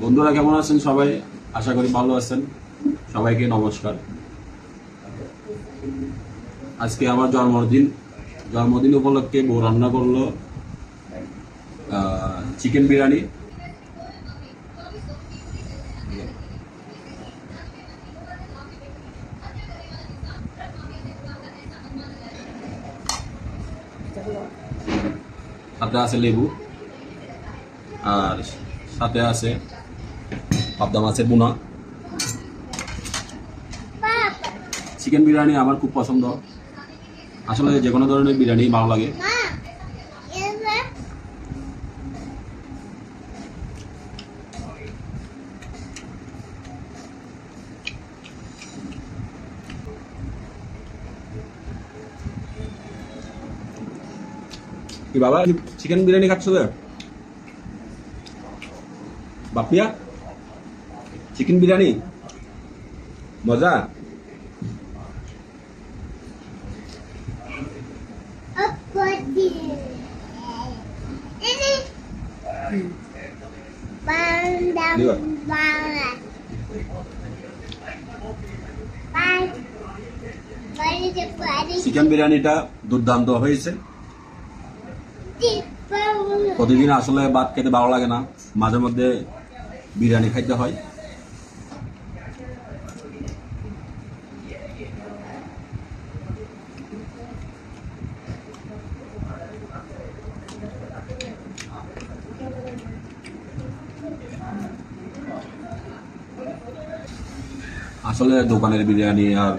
বন্ধুরা কেমন আছেন সবাই? আশা করি ভালো আছেন। সবাইকে নমস্কার। আজকে আমার জন্মদিন উপলক্ষে বউ রান্না করলো চিকেন বিরিয়ানি। সাথে আছে লেবু, আর সাথে আছে পাবদা মাছের বোনা। চিকেন বিরিয়ানি আমার খুব পছন্দ। আসলে যে কোনো ধরনের বিরিয়ানি ভালো লাগে। কি বাবা, চিকেন বিরিয়ানি খাচ্ছ তো? বাপিয়া, চিকেন বিরিয়ানি মজা। চিকেন বিরিয়ানিটা দুর্দান্ত হয়েছে। প্রতিদিন আসলে ভাত খেতে ভালো লাগে না, মাঝে মধ্যে বিরিয়ানি খাইতে হয়। আসলে দোকানের বিরিয়ানি আর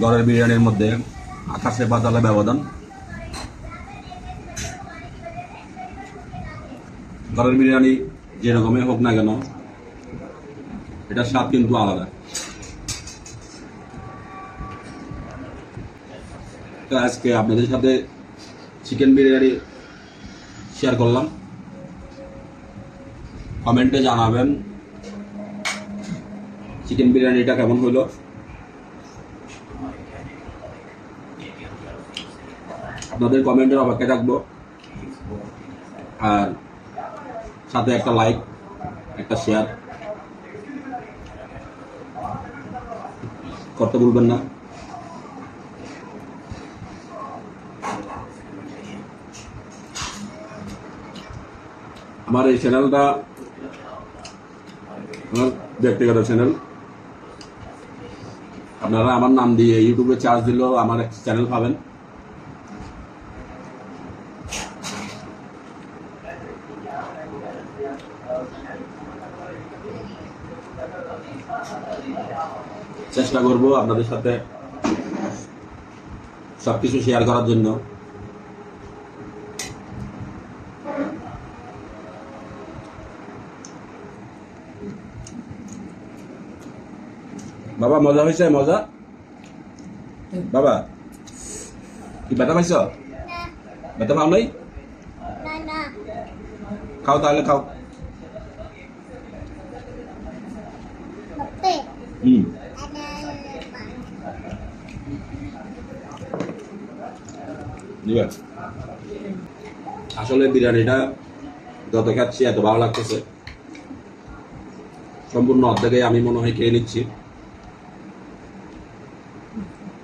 ঘরের বিরিয়ানির মধ্যে আকাশে পাতালে ব্যবধান। ঘরের বিরিয়ানি যেরকমই হোক না কেন, এটার স্বাদ কিন্তু আলাদা। তো আজকে আপনাদের সাথে চিকেন বিরিয়ানি শেয়ার করলাম। কমেন্টে জানাবেন চিকেন বিরিয়ানিটা কেমন হইলো। আপনাদের কমেন্টের অপেক্ষায় থাকবো। আর সাথে একটা লাইক, একটা শেয়ার করতে ভুলবেন না। আমার এই চ্যানেলটা আমার ব্যক্তিগত চ্যানেল। আপনারা আমার নাম দিয়ে ইউটিউবে চার্জ দিলেও আমার এক চ্যানেল পাবেন। চেষ্টা করব আপনাদের সাথে সবকিছু শেয়ার করার জন্য। বাবা মজা হয়েছে? মজা বাবা? কি ব্যথা পাইছ? ব্যথা পাও নাই? খাও তাহলে, খাও। আসলে বিরিয়ানিটা যত খাচ্ছি এত ভালো লাগতেছে, সম্পূর্ণ অর্ধেকে আমি মনে হয় খেয়ে নিচ্ছি।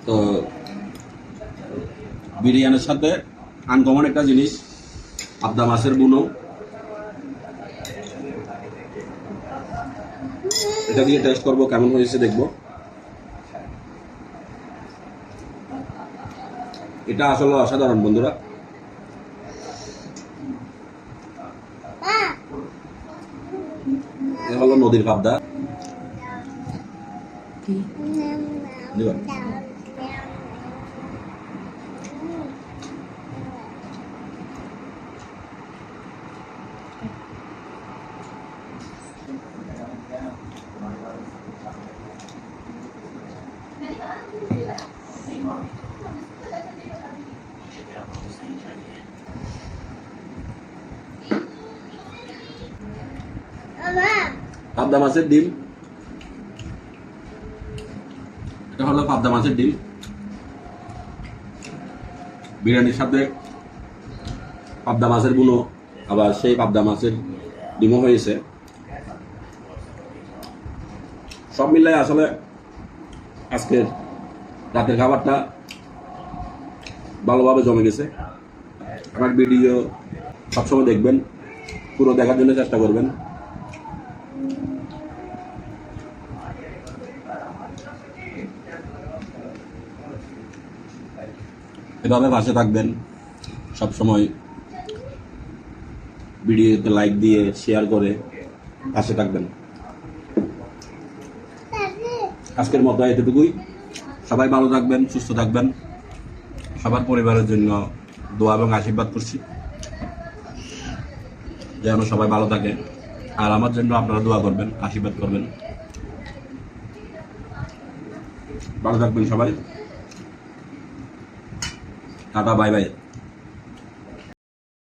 তো বিরিয়ানির সাথে আনকমন একটা জিনিস, পাবদা মাছের বুনো। এটা দিয়ে টেস্ট করবো কেমন হয়েছে, দেখবো। এটা আসলে অসাধারণ বন্ধুরা। এ হলো নদীর পাবদা। পাবদা মাছের ডিম, এটা হলো পাবদা মাছের ডিম। বিরিয়ানির সাথে পাবদা মাছের বুনো, আবার সেই পাবদা মাছের ডিমও হয়েছে। সব মিলাই আসলে আজকের রাতের খাবারটা ভালোভাবে জমে গেছে। আমার ভিডিও সবসময় দেখবেন, পুরো দেখার জন্য চেষ্টা করবেন। এভাবে পাশে থাকবেন, সবসময় ভিডিওতে লাইক দিয়ে শেয়ার করে পাশে থাকবেন। আজকের মতো এতটুকুই। সবাই ভালো থাকবেন, সুস্থ থাকবেন। সবার পরিবারের জন্য দোয়া এবং আশীর্বাদ করছি যেন সবাই ভালো থাকে। আর আমার জন্য আপনারা দোয়া করবেন, আশীর্বাদ করবেন। ভালো থাকবেন সবাই। Tata, bye bye.